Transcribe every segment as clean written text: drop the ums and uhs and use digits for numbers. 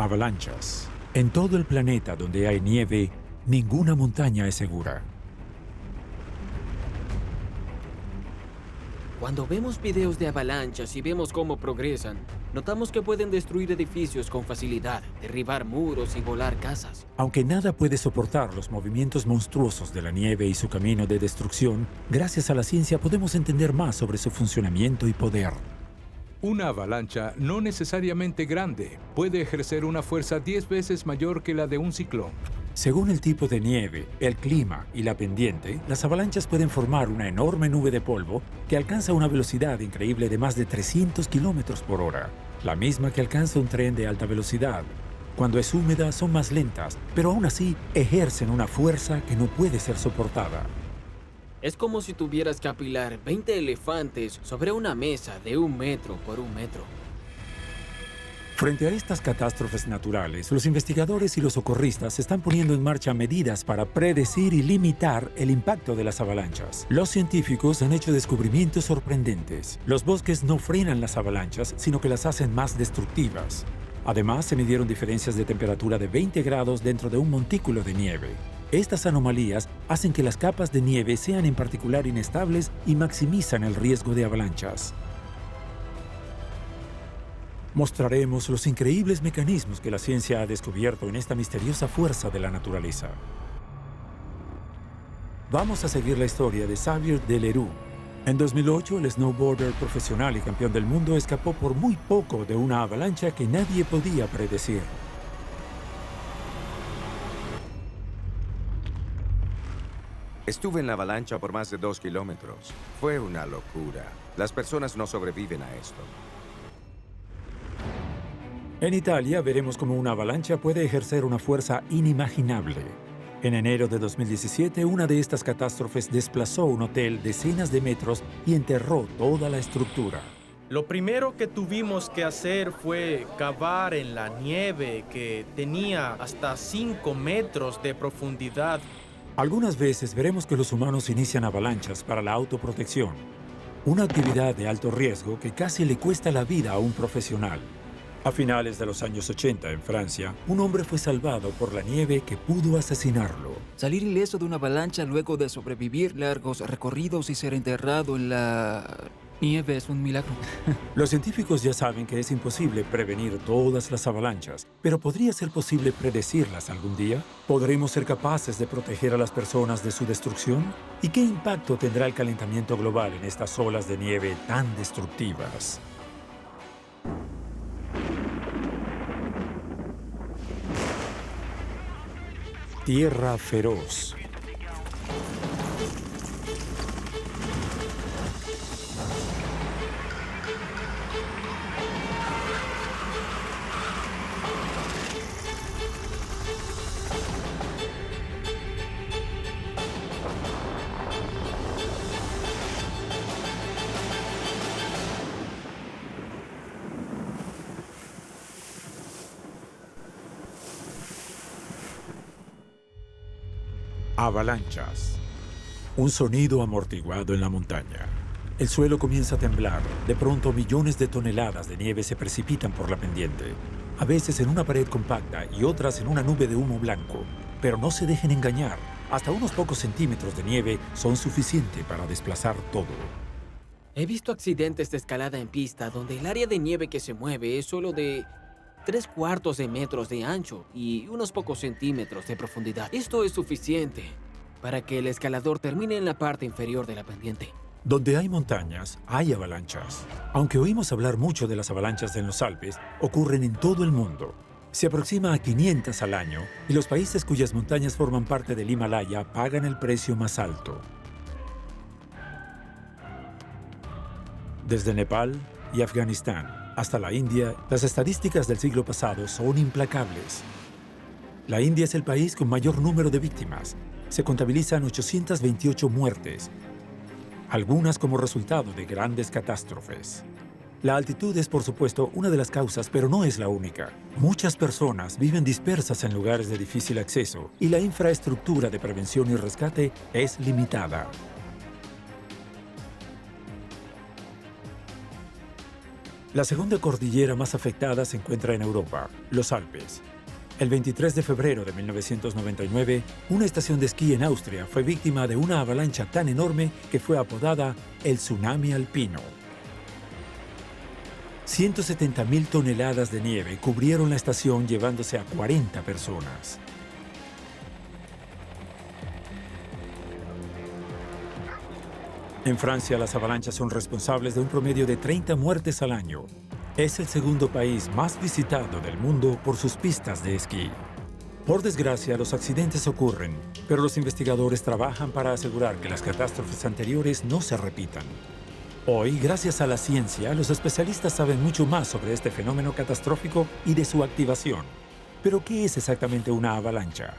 Avalanchas. En todo el planeta donde hay nieve, ninguna montaña es segura. Cuando vemos videos de avalanchas y vemos cómo progresan, notamos que pueden destruir edificios con facilidad, derribar muros y volar casas. Aunque nada puede soportar los movimientos monstruosos de la nieve y su camino de destrucción, gracias a la ciencia podemos entender más sobre su funcionamiento y poder. Una avalancha, no necesariamente grande, puede ejercer una fuerza 10 veces mayor que la de un ciclón. Según el tipo de nieve, el clima y la pendiente, las avalanchas pueden formar una enorme nube de polvo que alcanza una velocidad increíble de más de 300 kilómetros por hora, la misma que alcanza un tren de alta velocidad. Cuando es húmeda son más lentas, pero aún así ejercen una fuerza que no puede ser soportada. Es como si tuvieras que apilar 20 elefantes sobre una mesa de 1 metro por 1 metro. Frente a estas catástrofes naturales, los investigadores y los socorristas están poniendo en marcha medidas para predecir y limitar el impacto de las avalanchas. Los científicos han hecho descubrimientos sorprendentes. Los bosques no frenan las avalanchas, sino que las hacen más destructivas. Además, se midieron diferencias de temperatura de 20 grados dentro de un montículo de nieve. Estas anomalías hacen que las capas de nieve sean en particular inestables y maximizan el riesgo de avalanchas. Mostraremos los increíbles mecanismos que la ciencia ha descubierto en esta misteriosa fuerza de la naturaleza. Vamos a seguir la historia de Xavier Delerue. En 2008, el snowboarder profesional y campeón del mundo escapó por muy poco de una avalancha que nadie podía predecir. Estuve en la avalancha por más de 2 kilómetros. Fue una locura. Las personas no sobreviven a esto. En Italia veremos cómo una avalancha puede ejercer una fuerza inimaginable. En enero de 2017, una de estas catástrofes desplazó un hotel decenas de metros y enterró toda la estructura. Lo primero que tuvimos que hacer fue cavar en la nieve que tenía hasta 5 metros de profundidad. Algunas veces veremos que los humanos inician avalanchas para la autoprotección, una actividad de alto riesgo que casi le cuesta la vida a un profesional. A finales de los años 80, en Francia, un hombre fue salvado por la nieve que pudo asesinarlo. Salir ileso de una avalancha luego de sobrevivir largos recorridos y ser enterrado en la nieve es un milagro. Los científicos ya saben que es imposible prevenir todas las avalanchas, pero ¿podría ser posible predecirlas algún día? ¿Podremos ser capaces de proteger a las personas de su destrucción? ¿Y qué impacto tendrá el calentamiento global en estas olas de nieve tan destructivas? Tierra feroz. Avalanchas. Un sonido amortiguado en la montaña. El suelo comienza a temblar. De pronto, millones de toneladas de nieve se precipitan por la pendiente. A veces en una pared compacta y otras en una nube de humo blanco. Pero no se dejen engañar. Hasta unos pocos centímetros de nieve son suficientes para desplazar todo. He visto accidentes de escalada en pista donde el área de nieve que se mueve es solo de 3/4 de metros de ancho y unos pocos centímetros de profundidad. Esto es suficiente para que el escalador termine en la parte inferior de la pendiente. Donde hay montañas, hay avalanchas. Aunque oímos hablar mucho de las avalanchas en los Alpes, ocurren en todo el mundo. Se aproxima a 500 al año y los países cuyas montañas forman parte del Himalaya pagan el precio más alto. Desde Nepal y Afganistán hasta la India, las estadísticas del siglo pasado son implacables. La India es el país con mayor número de víctimas. Se contabilizan 828 muertes, algunas como resultado de grandes catástrofes. La altitud es, por supuesto, una de las causas, pero no es la única. Muchas personas viven dispersas en lugares de difícil acceso y la infraestructura de prevención y rescate es limitada. La segunda cordillera más afectada se encuentra en Europa, los Alpes. El 23 de febrero de 1999, una estación de esquí en Austria fue víctima de una avalancha tan enorme que fue apodada el tsunami alpino. 170.000 toneladas de nieve cubrieron la estación llevándose a 40 personas. En Francia, las avalanchas son responsables de un promedio de 30 muertes al año. Es el segundo país más visitado del mundo por sus pistas de esquí. Por desgracia, los accidentes ocurren, pero los investigadores trabajan para asegurar que las catástrofes anteriores no se repitan. Hoy, gracias a la ciencia, los especialistas saben mucho más sobre este fenómeno catastrófico y de su activación. Pero, ¿qué es exactamente una avalancha?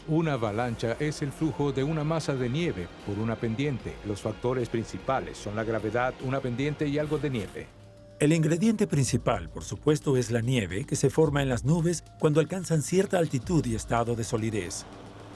Una avalancha es el flujo de una masa de nieve por una pendiente. Los factores principales son la gravedad, una pendiente y algo de nieve. El ingrediente principal, por supuesto, es la nieve que se forma en las nubes cuando alcanzan cierta altitud y estado de solidez.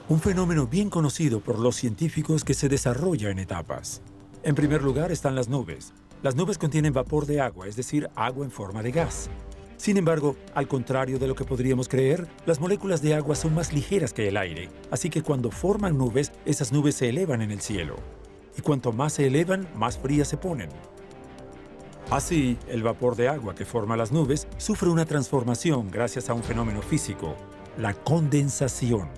Un fenómeno bien conocido por los científicos que se desarrolla en etapas. En primer lugar están las nubes. Las nubes contienen vapor de agua, es decir, agua en forma de gas. Sin embargo, al contrario de lo que podríamos creer, las moléculas de agua son más ligeras que el aire, así que cuando forman nubes, esas nubes se elevan en el cielo. Y cuanto más se elevan, más frías se ponen. Así, el vapor de agua que forma las nubes sufre una transformación gracias a un fenómeno físico, la condensación.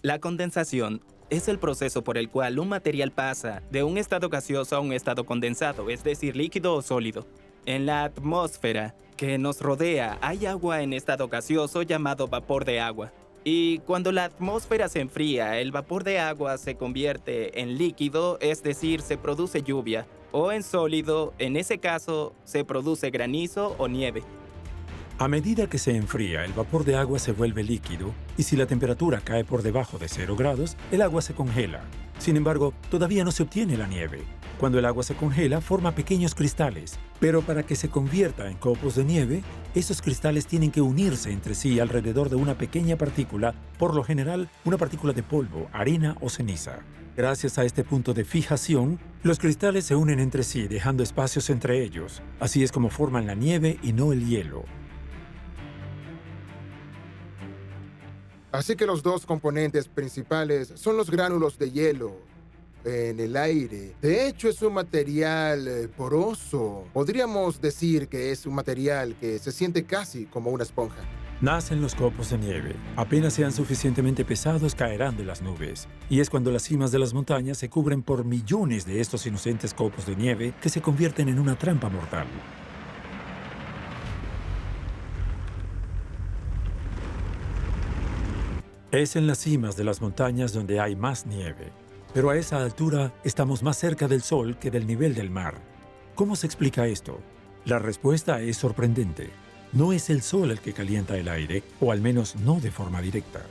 La condensación es el proceso por el cual un material pasa de un estado gaseoso a un estado condensado, es decir, líquido o sólido. En la atmósfera que nos rodea hay agua en estado gaseoso llamado vapor de agua. Y cuando la atmósfera se enfría, el vapor de agua se convierte en líquido, es decir, se produce lluvia, o en sólido, en ese caso, se produce granizo o nieve. A medida que se enfría, el vapor de agua se vuelve líquido y si la temperatura cae por debajo de 0 grados, el agua se congela. Sin embargo, todavía no se obtiene la nieve. Cuando el agua se congela, forma pequeños cristales. Pero para que se convierta en copos de nieve, esos cristales tienen que unirse entre sí alrededor de una pequeña partícula, por lo general una partícula de polvo, arena o ceniza. Gracias a este punto de fijación, los cristales se unen entre sí, dejando espacios entre ellos. Así es como forman la nieve y no el hielo. Así que los dos componentes principales son los gránulos de hielo en el aire. De hecho, es un material poroso. Podríamos decir que es un material que se siente casi como una esponja. Nacen los copos de nieve. Apenas sean suficientemente pesados, caerán de las nubes. Y es cuando las cimas de las montañas se cubren por millones de estos inocentes copos de nieve que se convierten en una trampa mortal. Es en las cimas de las montañas donde hay más nieve. Pero a esa altura estamos más cerca del Sol que del nivel del mar. ¿Cómo se explica esto? La respuesta es sorprendente. No es el Sol el que calienta el aire, o al menos no de forma directa.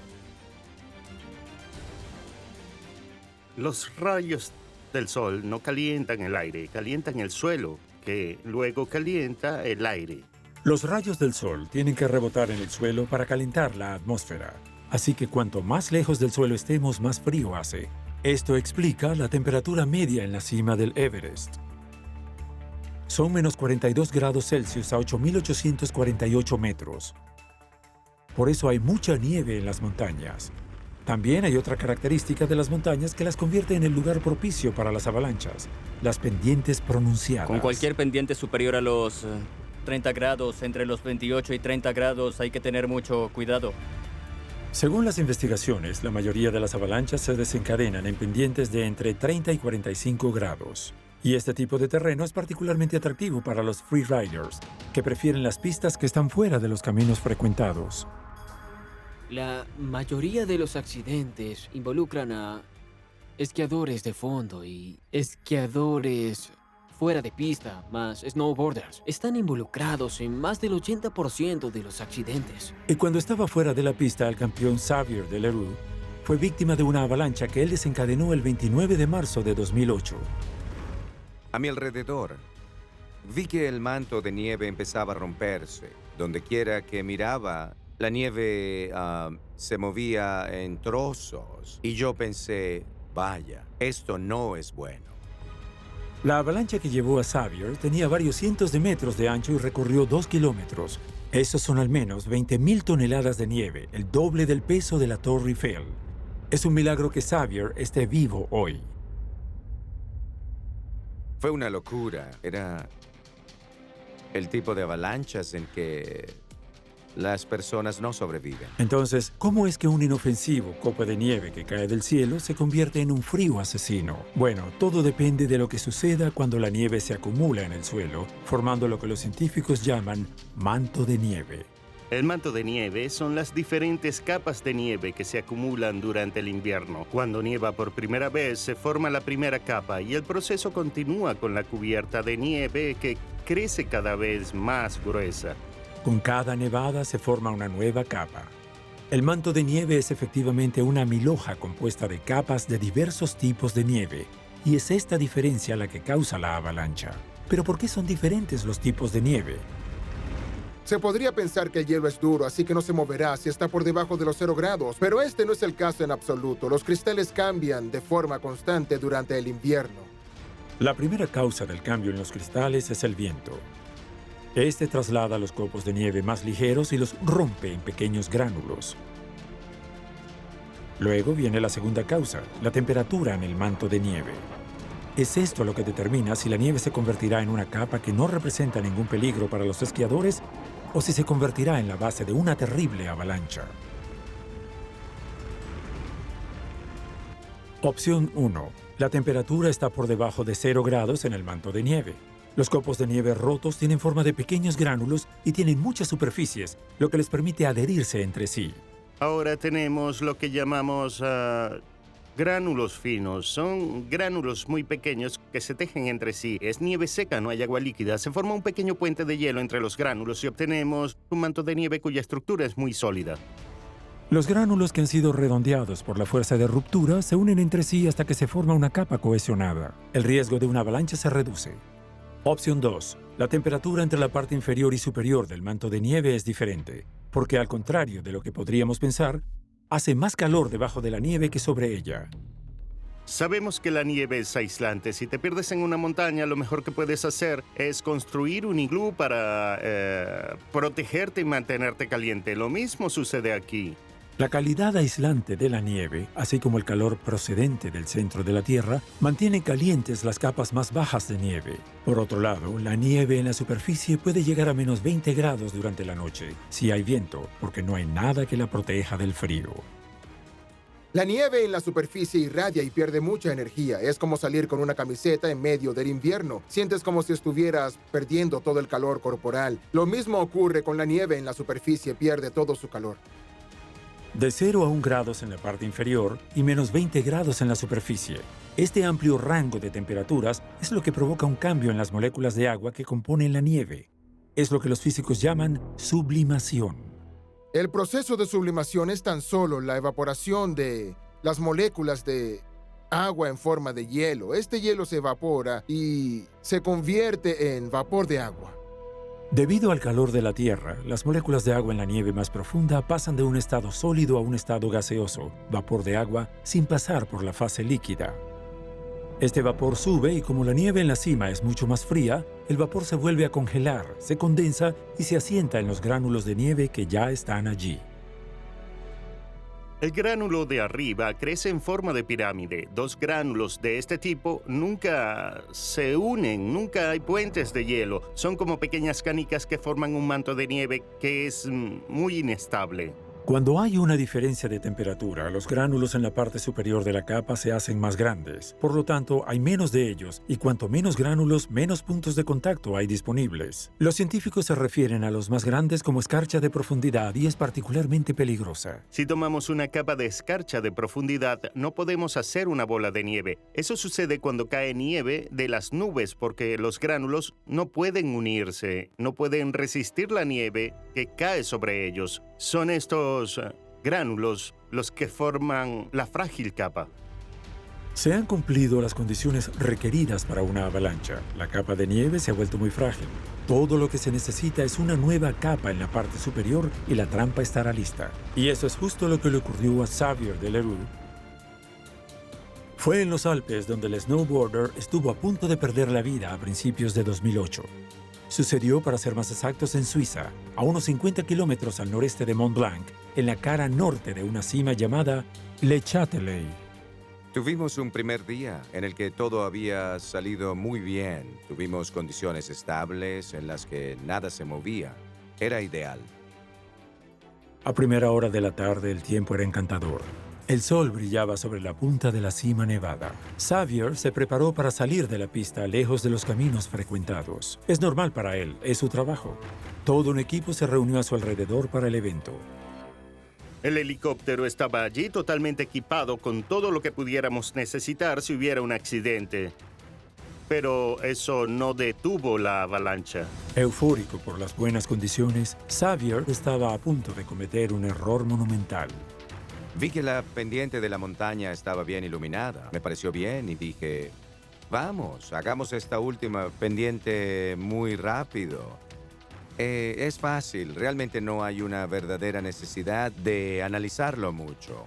Los rayos del Sol no calientan el aire, calientan el suelo, que luego calienta el aire. Los rayos del Sol tienen que rebotar en el suelo para calentar la atmósfera. Así que cuanto más lejos del suelo estemos, más frío hace. Esto explica la temperatura media en la cima del Everest. Son menos 42 grados Celsius a 8.848 metros. Por eso hay mucha nieve en las montañas. También hay otra característica de las montañas que las convierte en el lugar propicio para las avalanchas: las pendientes pronunciadas. Con cualquier pendiente superior a los 30 grados, entre los 28 y 30 grados, hay que tener mucho cuidado. Según las investigaciones, la mayoría de las avalanchas se desencadenan en pendientes de entre 30 y 45 grados. Y este tipo de terreno es particularmente atractivo para los freeriders, que prefieren las pistas que están fuera de los caminos frecuentados. La mayoría de los accidentes involucran a esquiadores de fondo y esquiadores fuera de pista, más snowboarders. Están involucrados en más del 80% de los accidentes. Y cuando estaba fuera de la pista, el campeón Xavier Delerue fue víctima de una avalancha que él desencadenó el 29 de marzo de 2008. A mi alrededor, vi que el manto de nieve empezaba a romperse. Donde quiera que miraba, la nieve se movía en trozos. Y yo pensé, vaya, esto no es bueno. La avalancha que llevó a Xavier tenía varios cientos de metros de ancho y recorrió 2 kilómetros. Esos son al menos 20.000 toneladas de nieve, el doble del peso de la Torre Eiffel. Es un milagro que Xavier esté vivo hoy. Fue una locura. Era el tipo de avalanchas en que las personas no sobreviven. Entonces, ¿cómo es que un inofensivo copo de nieve que cae del cielo se convierte en un frío asesino? Bueno, todo depende de lo que suceda cuando la nieve se acumula en el suelo, formando lo que los científicos llaman manto de nieve. El manto de nieve son las diferentes capas de nieve que se acumulan durante el invierno. Cuando nieva por primera vez, se forma la primera capa y el proceso continúa con la cubierta de nieve que crece cada vez más gruesa. Con cada nevada se forma una nueva capa. El manto de nieve es efectivamente una milhoja compuesta de capas de diversos tipos de nieve, y es esta diferencia la que causa la avalancha. Pero ¿por qué son diferentes los tipos de nieve? Se podría pensar que el hielo es duro, así que no se moverá si está por debajo de los 0 grados, pero este no es el caso en absoluto. Los cristales cambian de forma constante durante el invierno. La primera causa del cambio en los cristales es el viento. Este traslada los copos de nieve más ligeros y los rompe en pequeños gránulos. Luego viene la segunda causa, la temperatura en el manto de nieve. Es esto lo que determina si la nieve se convertirá en una capa que no representa ningún peligro para los esquiadores o si se convertirá en la base de una terrible avalancha. Opción 1. La temperatura está por debajo de 0 grados en el manto de nieve. Los copos de nieve rotos tienen forma de pequeños gránulos y tienen muchas superficies, lo que les permite adherirse entre sí. Ahora tenemos lo que llamamos gránulos finos. Son gránulos muy pequeños que se tejen entre sí. Es nieve seca, no hay agua líquida. Se forma un pequeño puente de hielo entre los gránulos y obtenemos un manto de nieve cuya estructura es muy sólida. Los gránulos que han sido redondeados por la fuerza de ruptura se unen entre sí hasta que se forma una capa cohesionada. El riesgo de una avalancha se reduce. Opción 2. La temperatura entre la parte inferior y superior del manto de nieve es diferente, porque al contrario de lo que podríamos pensar, hace más calor debajo de la nieve que sobre ella. Sabemos que la nieve es aislante. Si te pierdes en una montaña, lo mejor que puedes hacer es construir un iglú para protegerte y mantenerte caliente. Lo mismo sucede aquí. La calidad aislante de la nieve, así como el calor procedente del centro de la Tierra, mantiene calientes las capas más bajas de nieve. Por otro lado, la nieve en la superficie puede llegar a menos 20 grados durante la noche, si hay viento, porque no hay nada que la proteja del frío. La nieve en la superficie irradia y pierde mucha energía. Es como salir con una camiseta en medio del invierno. Sientes como si estuvieras perdiendo todo el calor corporal. Lo mismo ocurre con la nieve en la superficie, pierde todo su calor. De 0 a 1 grados en la parte inferior y menos 20 grados en la superficie. Este amplio rango de temperaturas es lo que provoca un cambio en las moléculas de agua que componen la nieve. Es lo que los físicos llaman sublimación. El proceso de sublimación es tan solo la evaporación de las moléculas de agua en forma de hielo. Este hielo se evapora y se convierte en vapor de agua. Debido al calor de la Tierra, las moléculas de agua en la nieve más profunda pasan de un estado sólido a un estado gaseoso, vapor de agua, sin pasar por la fase líquida. Este vapor sube y como la nieve en la cima es mucho más fría, el vapor se vuelve a congelar, se condensa y se asienta en los gránulos de nieve que ya están allí. El gránulo de arriba crece en forma de pirámide. Dos gránulos de este tipo nunca se unen, nunca hay puentes de hielo. Son como pequeñas canicas que forman un manto de nieve que es muy inestable. Cuando hay una diferencia de temperatura, los gránulos en la parte superior de la capa se hacen más grandes. Por lo tanto, hay menos de ellos, y cuanto menos gránulos, menos puntos de contacto hay disponibles. Los científicos se refieren a los más grandes como escarcha de profundidad y es particularmente peligrosa. Si tomamos una capa de escarcha de profundidad, no podemos hacer una bola de nieve. Eso sucede cuando cae nieve de las nubes porque los gránulos no pueden unirse, no pueden resistir la nieve que cae sobre ellos. Son estos gránulos los que forman la frágil capa. Se han cumplido las condiciones requeridas para una avalancha. La capa de nieve se ha vuelto muy frágil. Todo lo que se necesita es una nueva capa en la parte superior y la trampa estará lista. Y eso es justo lo que le ocurrió a Xavier Delerue. Fue en los Alpes donde el snowboarder estuvo a punto de perder la vida a principios de 2008. Sucedió, para ser más exactos, en Suiza, a unos 50 kilómetros al noreste de Mont Blanc, en la cara norte de una cima llamada Le Châtelet. Tuvimos un primer día en el que todo había salido muy bien. Tuvimos condiciones estables en las que nada se movía. Era ideal. A primera hora de la tarde el tiempo era encantador. El sol brillaba sobre la punta de la cima nevada. Xavier se preparó para salir de la pista lejos de los caminos frecuentados. Es normal para él, es su trabajo. Todo un equipo se reunió a su alrededor para el evento. El helicóptero estaba allí totalmente equipado con todo lo que pudiéramos necesitar si hubiera un accidente. Pero eso no detuvo la avalancha. Eufórico por las buenas condiciones, Xavier estaba a punto de cometer un error monumental. Vi que la pendiente de la montaña estaba bien iluminada. Me pareció bien y dije, vamos, hagamos esta última pendiente muy rápido. Es fácil, realmente no hay una verdadera necesidad de analizarlo mucho.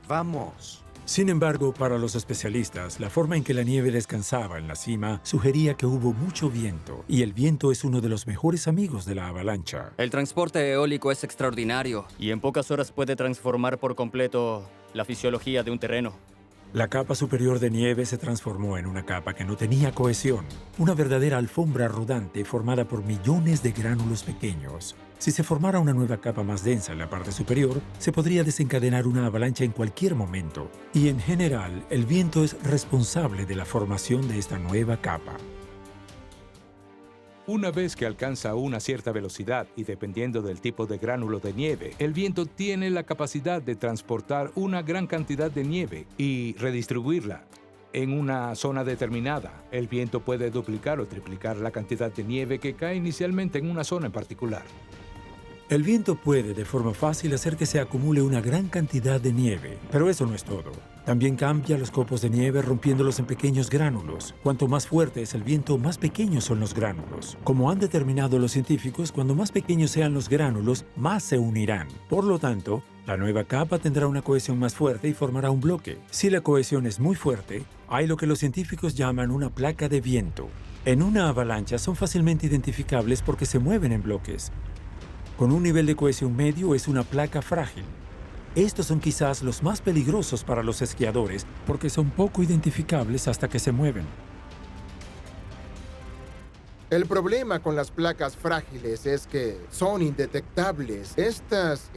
Vamos. Sin embargo, para los especialistas, la forma en que la nieve descansaba en la cima sugería que hubo mucho viento, y el viento es uno de los mejores amigos de la avalancha. El transporte eólico es extraordinario y en pocas horas puede transformar por completo la fisiología de un terreno. La capa superior de nieve se transformó en una capa que no tenía cohesión, una verdadera alfombra rodante formada por millones de gránulos pequeños. Si se formara una nueva capa más densa en la parte superior, se podría desencadenar una avalancha en cualquier momento. Y en general, el viento es responsable de la formación de esta nueva capa. Una vez que alcanza una cierta velocidad y dependiendo del tipo de gránulo de nieve, el viento tiene la capacidad de transportar una gran cantidad de nieve y redistribuirla. En una zona determinada, el viento puede duplicar o triplicar la cantidad de nieve que cae inicialmente en una zona en particular. El viento puede, de forma fácil, hacer que se acumule una gran cantidad de nieve, pero eso no es todo. También cambia los copos de nieve rompiéndolos en pequeños gránulos. Cuanto más fuerte es el viento, más pequeños son los gránulos. Como han determinado los científicos, cuando más pequeños sean los gránulos, más se unirán. Por lo tanto, la nueva capa tendrá una cohesión más fuerte y formará un bloque. Si la cohesión es muy fuerte, hay lo que los científicos llaman una placa de viento. En una avalancha son fácilmente identificables porque se mueven en bloques. Con un nivel de cohesión medio es una placa frágil. Estos son quizás los más peligrosos para los esquiadores porque son poco identificables hasta que se mueven. El problema con las placas frágiles es que son indetectables. Estas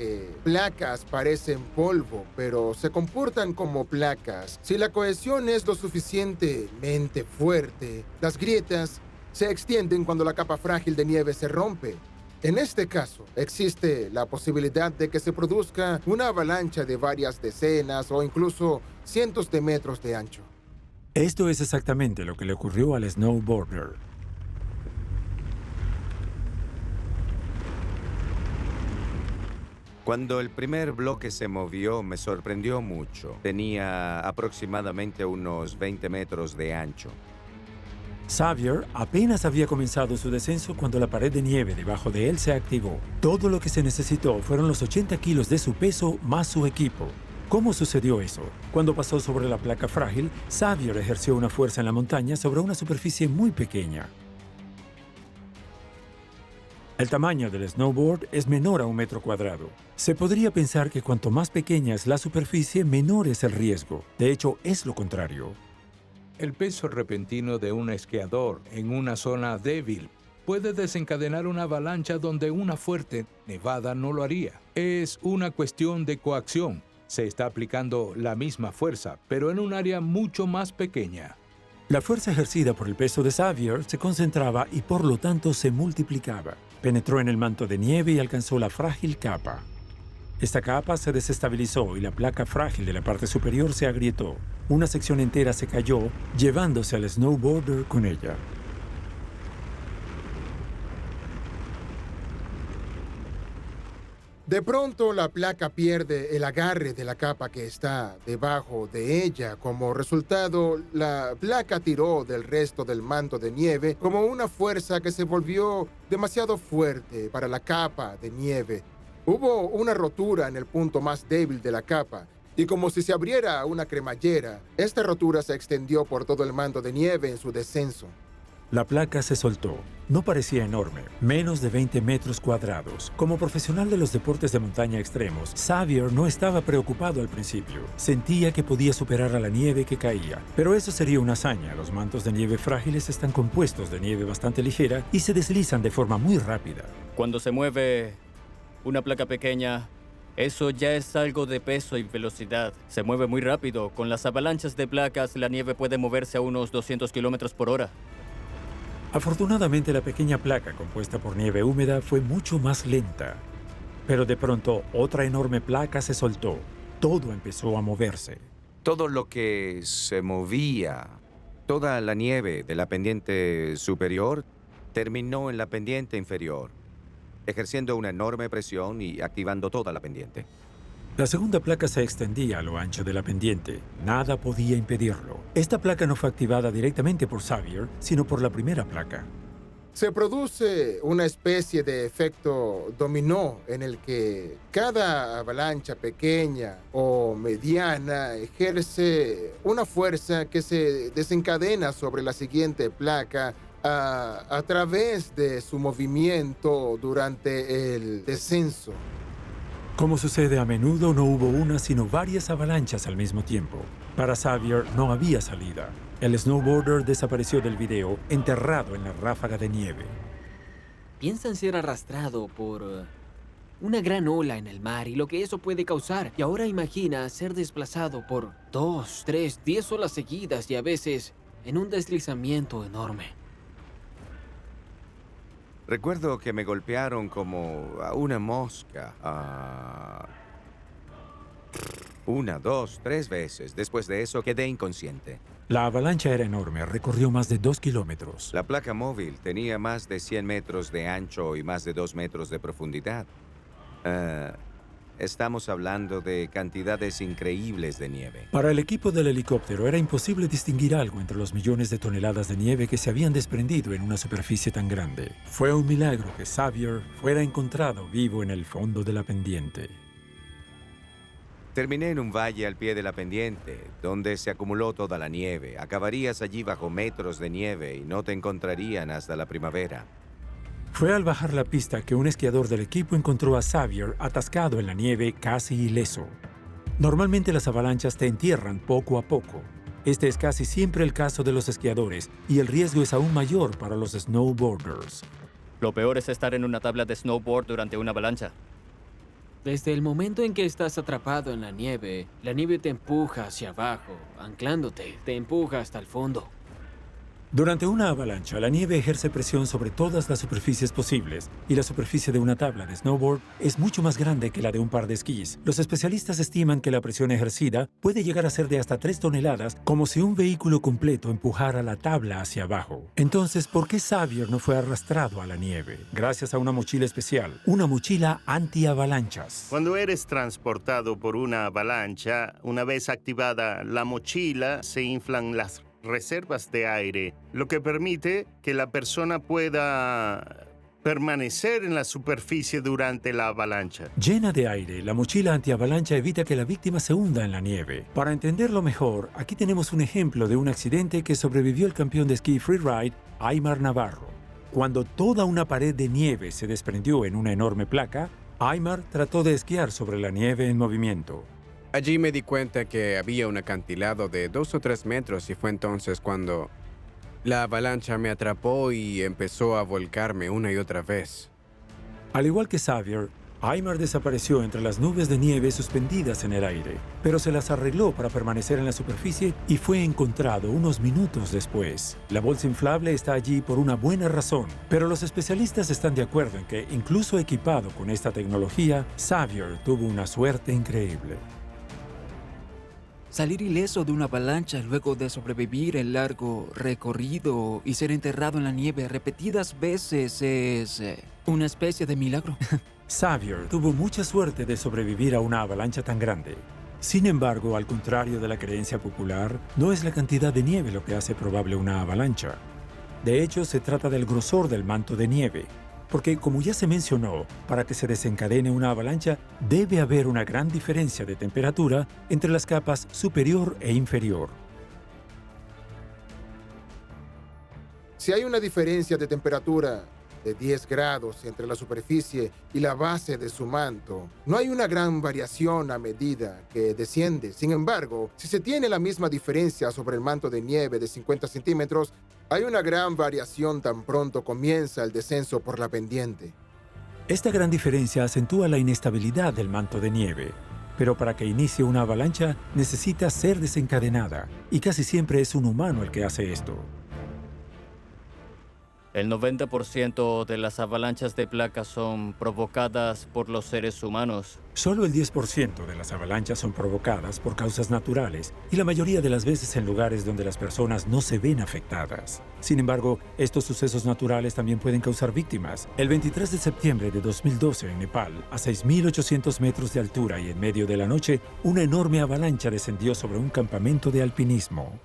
placas parecen polvo, pero se comportan como placas. Si la cohesión es lo suficientemente fuerte, las grietas se extienden cuando la capa frágil de nieve se rompe. En este caso, existe la posibilidad de que se produzca una avalancha de varias decenas o incluso cientos de metros de ancho. Esto es exactamente lo que le ocurrió al snowboarder. Cuando el primer bloque se movió, me sorprendió mucho. Tenía aproximadamente unos 20 metros de ancho. Xavier apenas había comenzado su descenso cuando la pared de nieve debajo de él se activó. Todo lo que se necesitó fueron los 80 kilos de su peso más su equipo. ¿Cómo sucedió eso? Cuando pasó sobre la placa frágil, Xavier ejerció una fuerza en la montaña sobre una superficie muy pequeña. El tamaño del snowboard es menor a 1 metro cuadrado. Se podría pensar que cuanto más pequeña es la superficie, menor es el riesgo. De hecho, es lo contrario. El peso repentino de un esquiador en una zona débil puede desencadenar una avalancha donde una fuerte nevada no lo haría. Es una cuestión de coacción. Se está aplicando la misma fuerza, pero en un área mucho más pequeña. La fuerza ejercida por el peso de Xavier se concentraba y por lo tanto se multiplicaba. Penetró en el manto de nieve y alcanzó la frágil capa. Esta capa se desestabilizó y la placa frágil de la parte superior se agrietó. Una sección entera se cayó, llevándose al snowboarder con ella. De pronto, la placa pierde el agarre de la capa que está debajo de ella. Como resultado, la placa tiró del resto del manto de nieve como una fuerza que se volvió demasiado fuerte para la capa de nieve. Hubo una rotura en el punto más débil de la capa Y como si se abriera una cremallera, esta rotura se extendió por todo el manto de nieve en su descenso. La placa se soltó. No parecía enorme, menos de 20 metros cuadrados. Como profesional de los deportes de montaña extremos, Xavier no estaba preocupado al principio. Sentía que podía superar a la nieve que caía. Pero eso sería una hazaña. Los mantos de nieve frágiles están compuestos de nieve bastante ligera y se deslizan de forma muy rápida. Cuando se mueve una placa pequeña, eso ya es algo de peso y velocidad. Se mueve muy rápido. Con las avalanchas de placas, la nieve puede moverse a unos 200 kilómetros por hora. Afortunadamente, la pequeña placa compuesta por nieve húmeda fue mucho más lenta. Pero de pronto, otra enorme placa se soltó. Todo empezó a moverse. Todo lo que se movía, toda la nieve de la pendiente superior, terminó en la pendiente inferior, ejerciendo una enorme presión y activando toda la pendiente. La segunda placa se extendía a lo ancho de la pendiente. Nada podía impedirlo. Esta placa no fue activada directamente por Xavier, sino por la primera placa. Se produce una especie de efecto dominó en el que cada avalancha pequeña o mediana ejerce una fuerza que se desencadena sobre la siguiente placa a través de su movimiento durante el descenso. Como sucede a menudo, no hubo una sino varias avalanchas al mismo tiempo. Para Xavier no había salida. El snowboarder desapareció del video, enterrado en la ráfaga de nieve. Piensa en ser arrastrado por una gran ola en el mar y lo que eso puede causar. Y ahora imagina ser desplazado por 2, 3, 10 olas seguidas y a veces en un deslizamiento enorme. Recuerdo que me golpearon como a una mosca. 1, 2, 3 veces. Después de eso quedé inconsciente. La avalancha era enorme, recorrió más de 2 kilómetros. La placa móvil tenía más de 100 metros de ancho y más de 2 metros de profundidad. Estamos hablando de cantidades increíbles de nieve. Para el equipo del helicóptero era imposible distinguir algo entre los millones de toneladas de nieve que se habían desprendido en una superficie tan grande. Fue un milagro que Xavier fuera encontrado vivo en el fondo de la pendiente. Terminé en un valle al pie de la pendiente, donde se acumuló toda la nieve. Acabarías allí bajo metros de nieve y no te encontrarían hasta la primavera. Fue al bajar la pista que un esquiador del equipo encontró a Xavier atascado en la nieve, casi ileso. Normalmente las avalanchas te entierran poco a poco. Este es casi siempre el caso de los esquiadores y el riesgo es aún mayor para los snowboarders. Lo peor es estar en una tabla de snowboard durante una avalancha. Desde el momento en que estás atrapado en la nieve te empuja hacia abajo, anclándote, te empuja hasta el fondo. Durante una avalancha, la nieve ejerce presión sobre todas las superficies posibles y la superficie de una tabla de snowboard es mucho más grande que la de un par de esquís. Los especialistas estiman que la presión ejercida puede llegar a ser de hasta 3 toneladas, como si un vehículo completo empujara la tabla hacia abajo. Entonces, ¿por qué Xavier no fue arrastrado a la nieve? Gracias a una mochila especial, una mochila anti-avalanchas. Cuando eres transportado por una avalancha, una vez activada la mochila, se inflan las reservas de aire, lo que permite que la persona pueda permanecer en la superficie durante la avalancha. Llena de aire, la mochila antiavalancha evita que la víctima se hunda en la nieve. Para entenderlo mejor, aquí tenemos un ejemplo de un accidente que sobrevivió el campeón de esquí freeride, Aimar Navarro. Cuando toda una pared de nieve se desprendió en una enorme placa, Aimar trató de esquiar sobre la nieve en movimiento. Allí me di cuenta que había un acantilado de 2 o 3 metros y fue entonces cuando la avalancha me atrapó y empezó a volcarme una y otra vez. Al igual que Xavier, Aimar desapareció entre las nubes de nieve suspendidas en el aire, pero se las arregló para permanecer en la superficie y fue encontrado unos minutos después. La bolsa inflable está allí por una buena razón, pero los especialistas están de acuerdo en que, incluso equipado con esta tecnología, Xavier tuvo una suerte increíble. Salir ileso de una avalancha luego de sobrevivir el largo recorrido y ser enterrado en la nieve repetidas veces es una especie de milagro. Xavier tuvo mucha suerte de sobrevivir a una avalancha tan grande. Sin embargo, al contrario de la creencia popular, no es la cantidad de nieve lo que hace probable una avalancha. De hecho, se trata del grosor del manto de nieve. porque, como ya se mencionó, para que se desencadene una avalancha debe haber una gran diferencia de temperatura entre las capas superior e inferior. Si hay una diferencia de temperatura de 10 grados entre la superficie y la base de su manto, no hay una gran variación a medida que desciende. Sin embargo, si se tiene la misma diferencia sobre el manto de nieve de 50 centímetros, hay una gran variación tan pronto comienza el descenso por la pendiente. Esta gran diferencia acentúa la inestabilidad del manto de nieve, pero para que inicie una avalancha necesita ser desencadenada, y casi siempre es un humano el que hace esto. El 90% de las avalanchas de placas son provocadas por los seres humanos. Solo el 10% de las avalanchas son provocadas por causas naturales y la mayoría de las veces en lugares donde las personas no se ven afectadas. Sin embargo, estos sucesos naturales también pueden causar víctimas. El 23 de septiembre de 2012 en Nepal, a 6.800 metros de altura y en medio de la noche, una enorme avalancha descendió sobre un campamento de alpinismo.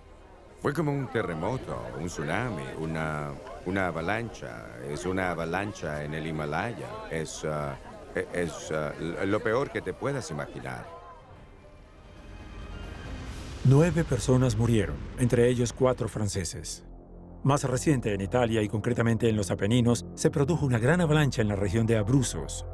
Fue como un terremoto, un tsunami, una avalancha. Es una avalancha en el Himalaya. Es lo peor que te puedas imaginar. 9 personas murieron, entre ellos 4 franceses. Más reciente, en Italia y concretamente en los Apeninos, se produjo una gran avalancha en la región de Abruzos.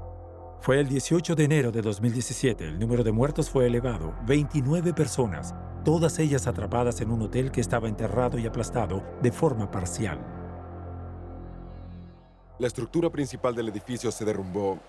Fue el 18 de enero de 2017. El número de muertos fue elevado, 29 personas, todas ellas atrapadas en un hotel que estaba enterrado y aplastado de forma parcial. La estructura principal del edificio se derrumbó.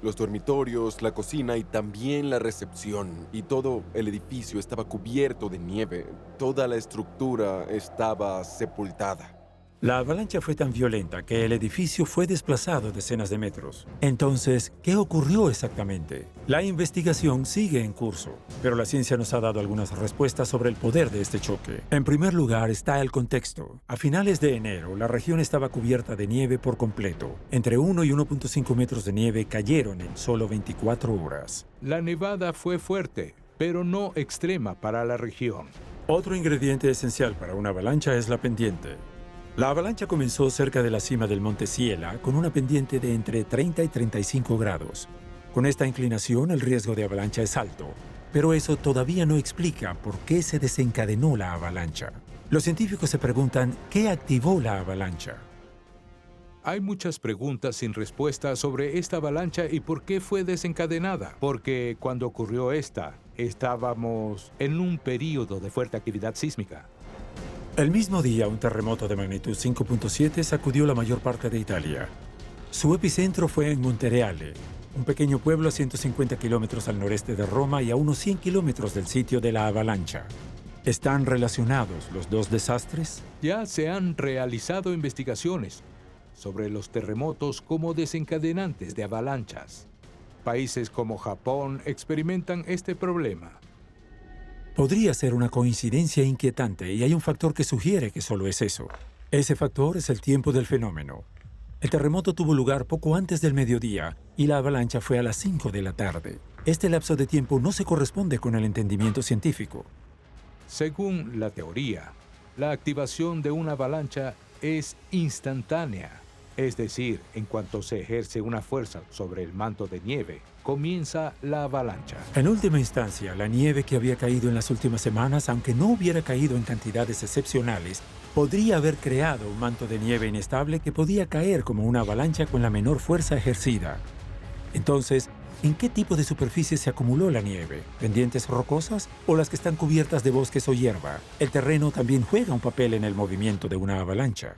Los dormitorios, la cocina y también la recepción. Y todo el edificio estaba cubierto de nieve. Toda la estructura estaba sepultada. La avalancha fue tan violenta que el edificio fue desplazado decenas de metros. Entonces, ¿qué ocurrió exactamente? La investigación sigue en curso, pero la ciencia nos ha dado algunas respuestas sobre el poder de este choque. En primer lugar está el contexto. A finales de enero, la región estaba cubierta de nieve por completo. Entre 1 y 1.5 metros de nieve cayeron en solo 24 horas. La nevada fue fuerte, pero no extrema para la región. Otro ingrediente esencial para una avalancha es la pendiente. La avalancha comenzó cerca de la cima del monte Siela con una pendiente de entre 30 y 35 grados. Con esta inclinación, el riesgo de avalancha es alto, pero eso todavía no explica por qué se desencadenó la avalancha. Los científicos se preguntan qué activó la avalancha. Hay muchas preguntas sin respuesta sobre esta avalancha y por qué fue desencadenada. Porque cuando ocurrió estábamos en un período de fuerte actividad sísmica. El mismo día, un terremoto de magnitud 5.7 sacudió la mayor parte de Italia. Su epicentro fue en Montereale, un pequeño pueblo a 150 kilómetros al noreste de Roma y a unos 100 kilómetros del sitio de la avalancha. ¿Están relacionados los dos desastres? Ya se han realizado investigaciones sobre los terremotos como desencadenantes de avalanchas. Países como Japón experimentan este problema. Podría ser una coincidencia inquietante y hay un factor que sugiere que solo es eso. Ese factor es el tiempo del fenómeno. El terremoto tuvo lugar poco antes del mediodía y la avalancha fue a las 5 de la tarde. Este lapso de tiempo no se corresponde con el entendimiento científico. Según la teoría, la activación de una avalancha es instantánea. Es decir, en cuanto se ejerce una fuerza sobre el manto de nieve, comienza la avalancha. En última instancia, la nieve que había caído en las últimas semanas, aunque no hubiera caído en cantidades excepcionales, podría haber creado un manto de nieve inestable que podía caer como una avalancha con la menor fuerza ejercida. Entonces, ¿en qué tipo de superficie se acumuló la nieve? ¿Pendientes rocosas o las que están cubiertas de bosques o hierba? El terreno también juega un papel en el movimiento de una avalancha.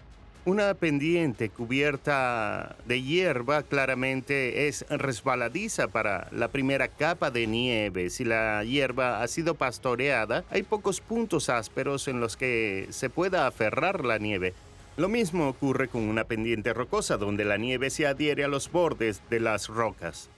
Una pendiente cubierta de hierba claramente es resbaladiza para la primera capa de nieve. Si la hierba ha sido pastoreada, hay pocos puntos ásperos en los que se pueda aferrar la nieve. Lo mismo ocurre con una pendiente rocosa, donde la nieve se adhiere a los bordes de las rocas.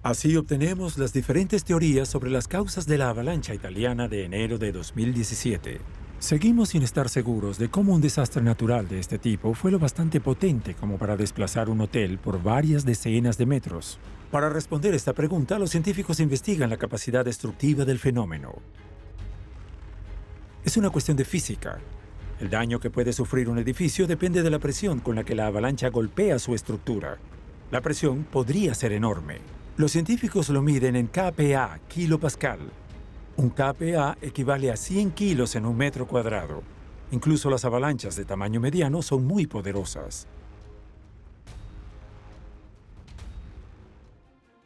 Así obtenemos las diferentes teorías sobre las causas de la avalancha italiana de enero de 2017. Seguimos sin estar seguros de cómo un desastre natural de este tipo fue lo bastante potente como para desplazar un hotel por varias decenas de metros. Para responder esta pregunta, los científicos investigan la capacidad destructiva del fenómeno. Es una cuestión de física. El daño que puede sufrir un edificio depende de la presión con la que la avalancha golpea su estructura. La presión podría ser enorme. Los científicos lo miden en kPa, kilopascal. Un kPa equivale a 100 kilos en un metro cuadrado. Incluso las avalanchas de tamaño mediano son muy poderosas.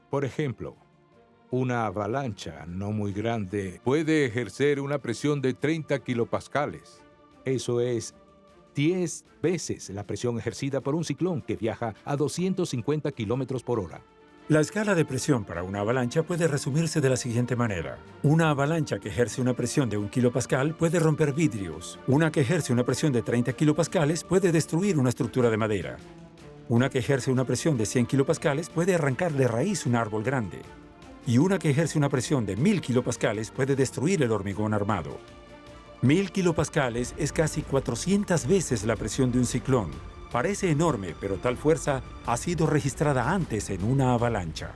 Por ejemplo, una avalancha no muy grande puede ejercer una presión de 30 kilopascales. Eso es 10 veces la presión ejercida por un ciclón que viaja a 250 kilómetros por hora. La escala de presión para una avalancha puede resumirse de la siguiente manera. Una avalancha que ejerce una presión de 1 kilopascal puede romper vidrios. Una que ejerce una presión de 30 kilopascales puede destruir una estructura de madera. Una que ejerce una presión de 100 kilopascales puede arrancar de raíz un árbol grande. Y una que ejerce una presión de 1000 kilopascales puede destruir el hormigón armado. 1000 kilopascales es casi 400 veces la presión de un ciclón. Parece enorme, pero tal fuerza ha sido registrada antes en una avalancha.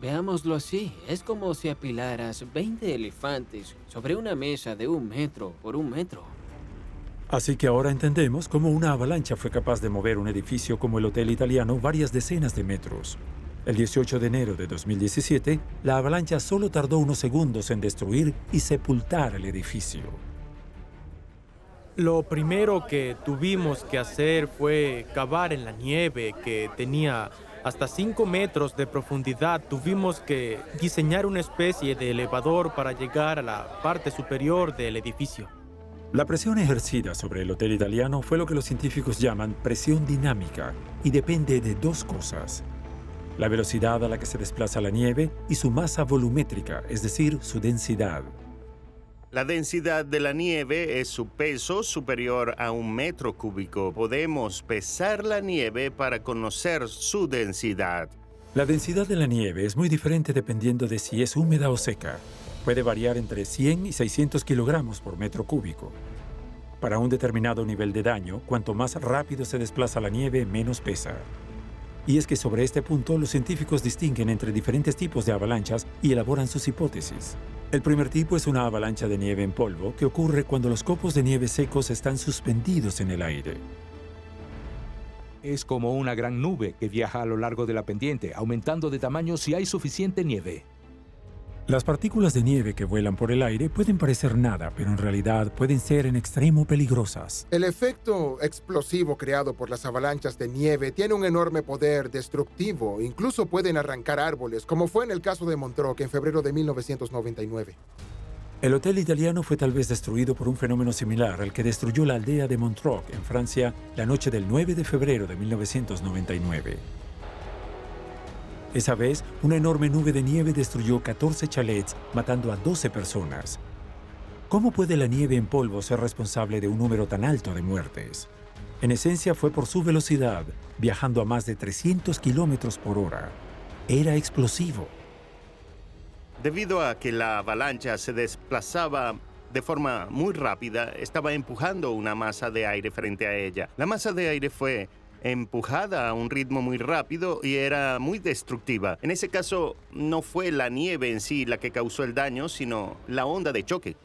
Veámoslo así, es como si apilaras 20 elefantes sobre una mesa de 1 metro por 1 metro. Así que ahora entendemos cómo una avalancha fue capaz de mover un edificio como el Hotel Italiano varias decenas de metros. El 18 de enero de 2017, la avalancha solo tardó unos segundos en destruir y sepultar el edificio. Lo primero que tuvimos que hacer fue cavar en la nieve que tenía hasta 5 metros de profundidad. Tuvimos que diseñar una especie de elevador para llegar a la parte superior del edificio. La presión ejercida sobre el Hotel Italiano fue lo que los científicos llaman presión dinámica y depende de dos cosas: la velocidad a la que se desplaza la nieve y su masa volumétrica, es decir, su densidad. La densidad de la nieve es su peso superior a 1 metro cúbico. Podemos pesar la nieve para conocer su densidad. La densidad de la nieve es muy diferente dependiendo de si es húmeda o seca. Puede variar entre 100 y 600 kilogramos por metro cúbico. Para un determinado nivel de daño, cuanto más rápido se desplaza la nieve, menos pesa. Y es que sobre este punto, los científicos distinguen entre diferentes tipos de avalanchas y elaboran sus hipótesis. El primer tipo es una avalancha de nieve en polvo que ocurre cuando los copos de nieve secos están suspendidos en el aire. Es como una gran nube que viaja a lo largo de la pendiente, aumentando de tamaño si hay suficiente nieve. Las partículas de nieve que vuelan por el aire pueden parecer nada, pero en realidad pueden ser en extremo peligrosas. El efecto explosivo creado por las avalanchas de nieve tiene un enorme poder destructivo. Incluso pueden arrancar árboles, como fue en el caso de Montreux en febrero de 1999. El Hotel Italiano fue tal vez destruido por un fenómeno similar al que destruyó la aldea de Montreux, en Francia, la noche del 9 de febrero de 1999. Esa vez, una enorme nube de nieve destruyó 14 chalets, matando a 12 personas. ¿Cómo puede la nieve en polvo ser responsable de un número tan alto de muertes? En esencia, fue por su velocidad, viajando a más de 300 kilómetros por hora. Era explosivo. Debido a que la avalancha se desplazaba de forma muy rápida, estaba empujando una masa de aire frente a ella. La masa de aire fue empujada a un ritmo muy rápido y era muy destructiva. En ese caso, no fue la nieve en sí la que causó el daño, sino la onda de choque.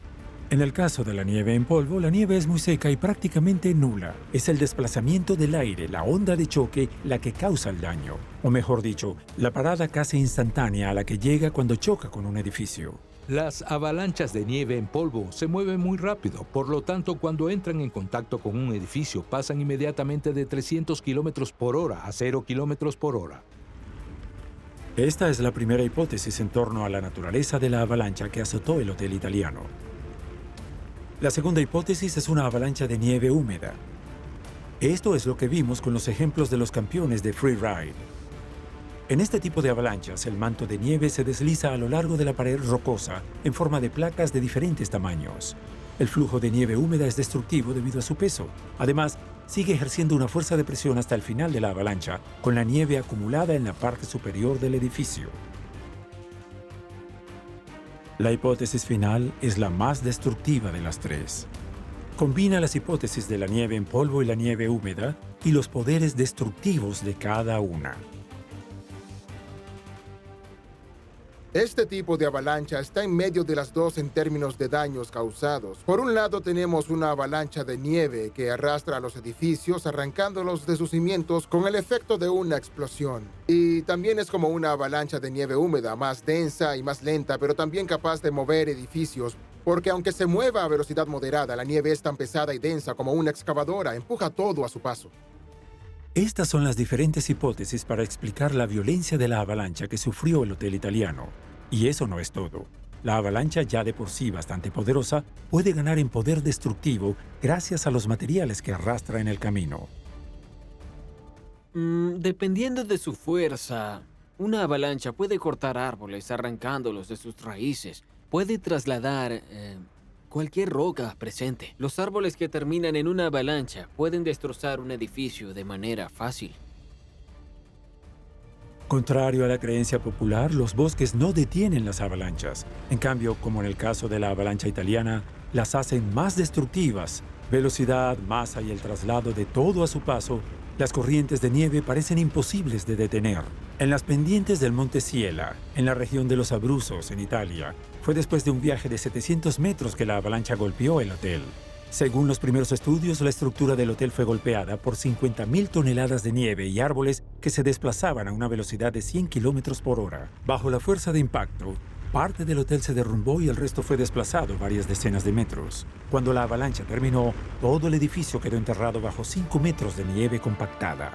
En el caso de la nieve en polvo, la nieve es muy seca y prácticamente nula. Es el desplazamiento del aire, la onda de choque, la que causa el daño. O mejor dicho, la parada casi instantánea a la que llega cuando choca con un edificio. Las avalanchas de nieve en polvo se mueven muy rápido, por lo tanto, cuando entran en contacto con un edificio, pasan inmediatamente de 300 kilómetros por hora a 0 kilómetros por hora. Esta es la primera hipótesis en torno a la naturaleza de la avalancha que azotó el Hotel Italiano. La segunda hipótesis es una avalancha de nieve húmeda. Esto es lo que vimos con los ejemplos de los campeones de freeride. En este tipo de avalanchas, el manto de nieve se desliza a lo largo de la pared rocosa en forma de placas de diferentes tamaños. El flujo de nieve húmeda es destructivo debido a su peso. Además, sigue ejerciendo una fuerza de presión hasta el final de la avalancha, con la nieve acumulada en la parte superior del edificio. La hipótesis final es la más destructiva de las tres. Combina las hipótesis de la nieve en polvo y la nieve húmeda y los poderes destructivos de cada una. Este tipo de avalancha está en medio de las dos en términos de daños causados. Por un lado tenemos una avalancha de nieve que arrastra a los edificios arrancándolos de sus cimientos con el efecto de una explosión. Y también es como una avalancha de nieve húmeda, más densa y más lenta, pero también capaz de mover edificios. Porque aunque se mueva a velocidad moderada, la nieve es tan pesada y densa como una excavadora, empuja todo a su paso. Estas son las diferentes hipótesis para explicar la violencia de la avalancha que sufrió el hotel italiano. Y eso no es todo. La avalancha, ya de por sí bastante poderosa, puede ganar en poder destructivo gracias a los materiales que arrastra en el camino. Dependiendo de su fuerza, una avalancha puede cortar árboles arrancándolos de sus raíces. Puede trasladar cualquier roca presente. Los árboles que terminan en una avalancha pueden destrozar un edificio de manera fácil. Contrario a la creencia popular, los bosques no detienen las avalanchas. En cambio, como en el caso de la avalancha italiana, las hacen más destructivas. Velocidad, masa y el traslado de todo a su paso, las corrientes de nieve parecen imposibles de detener. En las pendientes del Monte Siela, en la región de los Abruzos, en Italia, fue después de un viaje de 700 metros que la avalancha golpeó el hotel. Según los primeros estudios, la estructura del hotel fue golpeada por 50.000 toneladas de nieve y árboles que se desplazaban a una velocidad de 100 kilómetros por hora. Bajo la fuerza de impacto, parte del hotel se derrumbó y el resto fue desplazado varias decenas de metros. Cuando la avalancha terminó, todo el edificio quedó enterrado bajo 5 metros de nieve compactada.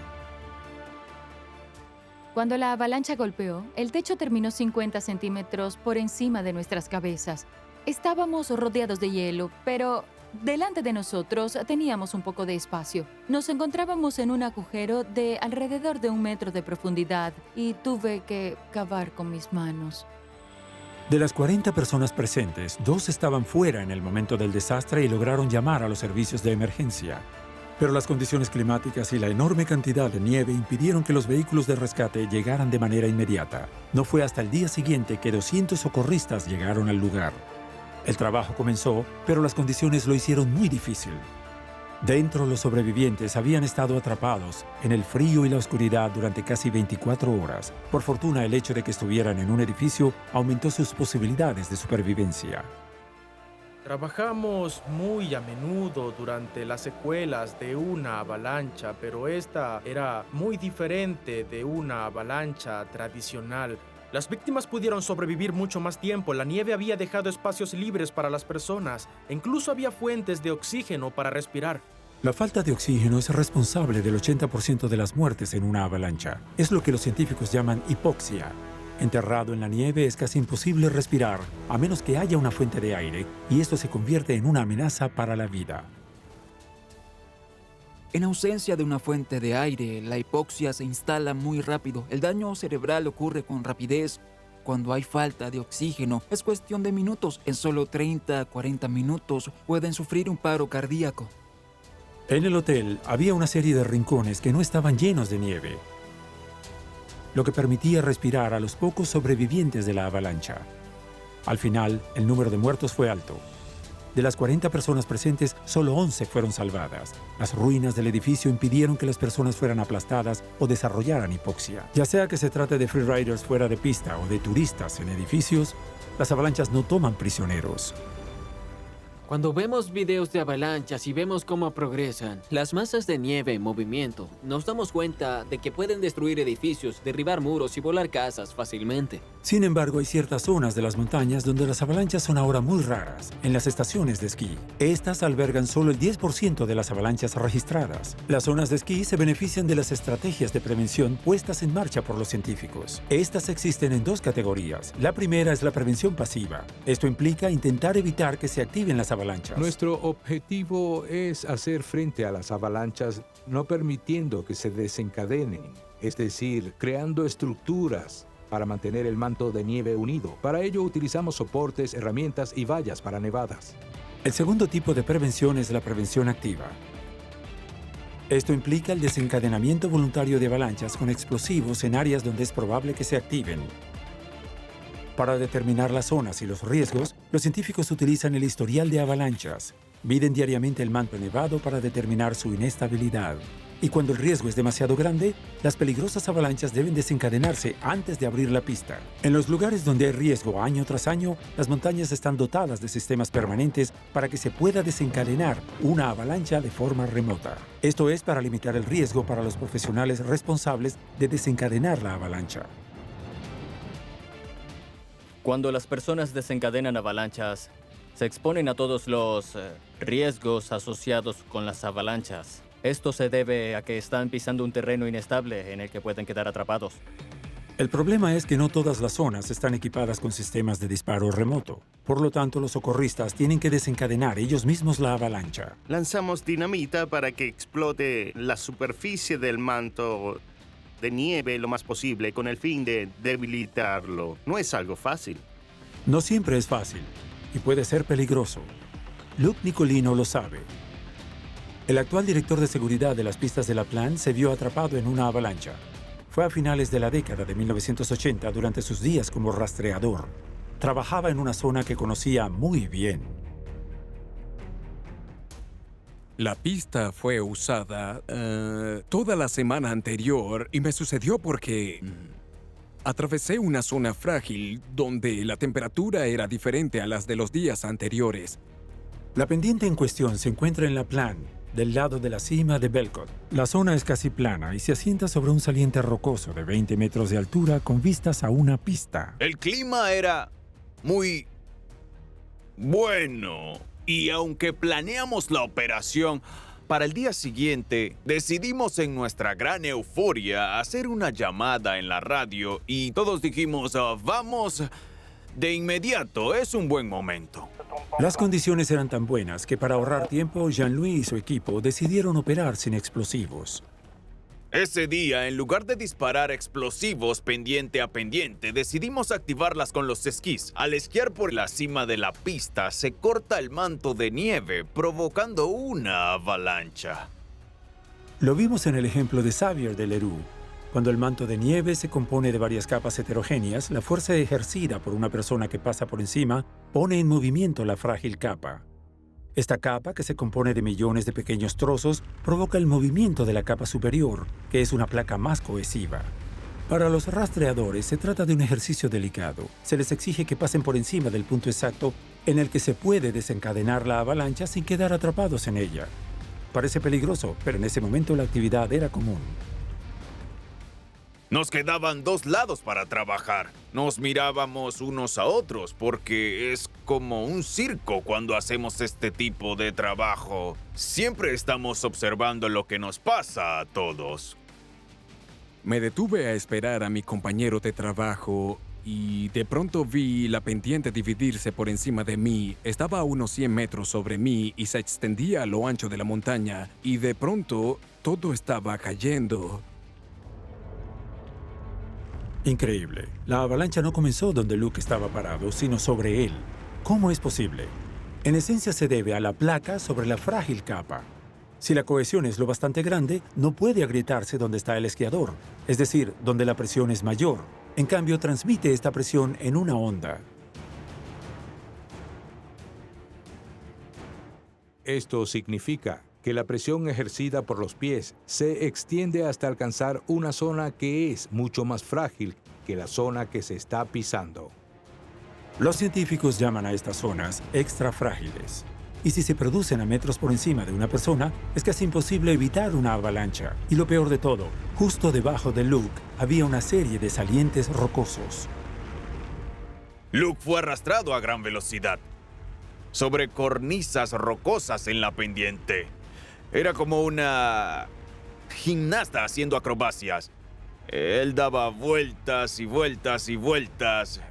Cuando la avalancha golpeó, el techo terminó 50 centímetros por encima de nuestras cabezas. Estábamos rodeados de hielo, pero delante de nosotros teníamos un poco de espacio. Nos encontrábamos en un agujero de alrededor de 1 metro de profundidad y tuve que cavar con mis manos. De las 40 personas presentes, 2 estaban fuera en el momento del desastre y lograron llamar a los servicios de emergencia. Pero las condiciones climáticas y la enorme cantidad de nieve impidieron que los vehículos de rescate llegaran de manera inmediata. No fue hasta el día siguiente que 200 socorristas llegaron al lugar. El trabajo comenzó, pero las condiciones lo hicieron muy difícil. Dentro, los sobrevivientes habían estado atrapados en el frío y la oscuridad durante casi 24 horas. Por fortuna, el hecho de que estuvieran en un edificio aumentó sus posibilidades de supervivencia. Trabajamos muy a menudo durante las secuelas de una avalancha, pero esta era muy diferente de una avalancha tradicional. Las víctimas pudieron sobrevivir mucho más tiempo. La nieve había dejado espacios libres para las personas. E incluso había fuentes de oxígeno para respirar. La falta de oxígeno es responsable del 80% de las muertes en una avalancha. Es lo que los científicos llaman hipoxia. Enterrado en la nieve es casi imposible respirar, a menos que haya una fuente de aire, y esto se convierte en una amenaza para la vida. En ausencia de una fuente de aire, la hipoxia se instala muy rápido. El daño cerebral ocurre con rapidez. Cuando hay falta de oxígeno, es cuestión de minutos. En solo 30 a 40 minutos pueden sufrir un paro cardíaco. En el hotel había una serie de rincones que no estaban llenos de nieve, lo que permitía respirar a los pocos sobrevivientes de la avalancha. Al final, el número de muertos fue alto. De las 40 personas presentes, solo 11 fueron salvadas. Las ruinas del edificio impidieron que las personas fueran aplastadas o desarrollaran hipoxia. Ya sea que se trate de freeriders fuera de pista o de turistas en edificios, las avalanchas no toman prisioneros. Cuando vemos videos de avalanchas y vemos cómo progresan, las masas de nieve en movimiento, nos damos cuenta de que pueden destruir edificios, derribar muros y volar casas fácilmente. Sin embargo, hay ciertas zonas de las montañas donde las avalanchas son ahora muy raras, en las estaciones de esquí. Estas albergan solo el 10% de las avalanchas registradas. Las zonas de esquí se benefician de las estrategias de prevención puestas en marcha por los científicos. Estas existen en 2 categorías. La primera es la prevención pasiva. Esto implica intentar evitar que se activen las avalanchas. Nuestro objetivo es hacer frente a las avalanchas no permitiendo que se desencadenen, es decir, creando estructuras para mantener el manto de nieve unido. Para ello utilizamos soportes, herramientas y vallas para nevadas. El segundo tipo de prevención es la prevención activa. Esto implica el desencadenamiento voluntario de avalanchas con explosivos en áreas donde es probable que se activen. Para determinar las zonas y los riesgos, los científicos utilizan el historial de avalanchas. Miden diariamente el manto nevado para determinar su inestabilidad. Y cuando el riesgo es demasiado grande, las peligrosas avalanchas deben desencadenarse antes de abrir la pista. En los lugares donde hay riesgo año tras año, las montañas están dotadas de sistemas permanentes para que se pueda desencadenar una avalancha de forma remota. Esto es para limitar el riesgo para los profesionales responsables de desencadenar la avalancha. Cuando las personas desencadenan avalanchas, se exponen a todos los riesgos asociados con las avalanchas. Esto se debe a que están pisando un terreno inestable en el que pueden quedar atrapados. El problema es que no todas las zonas están equipadas con sistemas de disparo remoto. Por lo tanto, los socorristas tienen que desencadenar ellos mismos la avalancha. Lanzamos dinamita para que explote la superficie del manto de nieve lo más posible con el fin de debilitarlo. No es algo fácil. No siempre es fácil y puede ser peligroso. Luke Nicolino lo sabe. El actual director de seguridad de las pistas de La Plan se vio atrapado en una avalancha. Fue a finales de la década de 1980 durante sus días como rastreador. Trabajaba en una zona que conocía muy bien. La pista fue usada toda la semana anterior y me sucedió porque atravesé una zona frágil donde la temperatura era diferente a las de los días anteriores. La pendiente en cuestión se encuentra en La Plan, del lado de la cima de Belcott. La zona es casi plana y se asienta sobre un saliente rocoso de 20 metros de altura con vistas a una pista. El clima era muy bueno y aunque planeamos la operación para el día siguiente, decidimos en nuestra gran euforia hacer una llamada en la radio y todos dijimos, vamos de inmediato, es un buen momento. Las condiciones eran tan buenas que para ahorrar tiempo, Jean-Louis y su equipo decidieron operar sin explosivos. Ese día, en lugar de disparar explosivos pendiente a pendiente, decidimos activarlas con los esquís. Al esquiar por la cima de la pista, se corta el manto de nieve, provocando una avalancha. Lo vimos en el ejemplo de Xavier Delerue. Cuando el manto de nieve se compone de varias capas heterogéneas, la fuerza ejercida por una persona que pasa por encima pone en movimiento la frágil capa. Esta capa, que se compone de millones de pequeños trozos, provoca el movimiento de la capa superior, que es una placa más cohesiva. Para los rastreadores se trata de un ejercicio delicado. Se les exige que pasen por encima del punto exacto en el que se puede desencadenar la avalancha sin quedar atrapados en ella. Parece peligroso, pero en ese momento la actividad era común. Nos quedaban 2 lados para trabajar. Nos mirábamos unos a otros porque es como un circo cuando hacemos este tipo de trabajo. Siempre estamos observando lo que nos pasa a todos. Me detuve a esperar a mi compañero de trabajo y de pronto vi la pendiente dividirse por encima de mí. Estaba a unos 100 metros sobre mí y se extendía a lo ancho de la montaña. Y de pronto todo estaba cayendo. Increíble. La avalancha no comenzó donde Luke estaba parado, sino sobre él. ¿Cómo es posible? En esencia se debe a la placa sobre la frágil capa. Si la cohesión es lo bastante grande, no puede agrietarse donde está el esquiador, es decir, donde la presión es mayor. En cambio, transmite esta presión en una onda. Esto significa que la presión ejercida por los pies se extiende hasta alcanzar una zona que es mucho más frágil que la zona que se está pisando. Los científicos llaman a estas zonas extra frágiles. Y si se producen a metros por encima de una persona, es casi imposible evitar una avalancha. Y lo peor de todo, justo debajo de Luke había una serie de salientes rocosos. Luke fue arrastrado a gran velocidad sobre cornisas rocosas en la pendiente. Era como una gimnasta haciendo acrobacias. Él daba vueltas y vueltas y vueltas.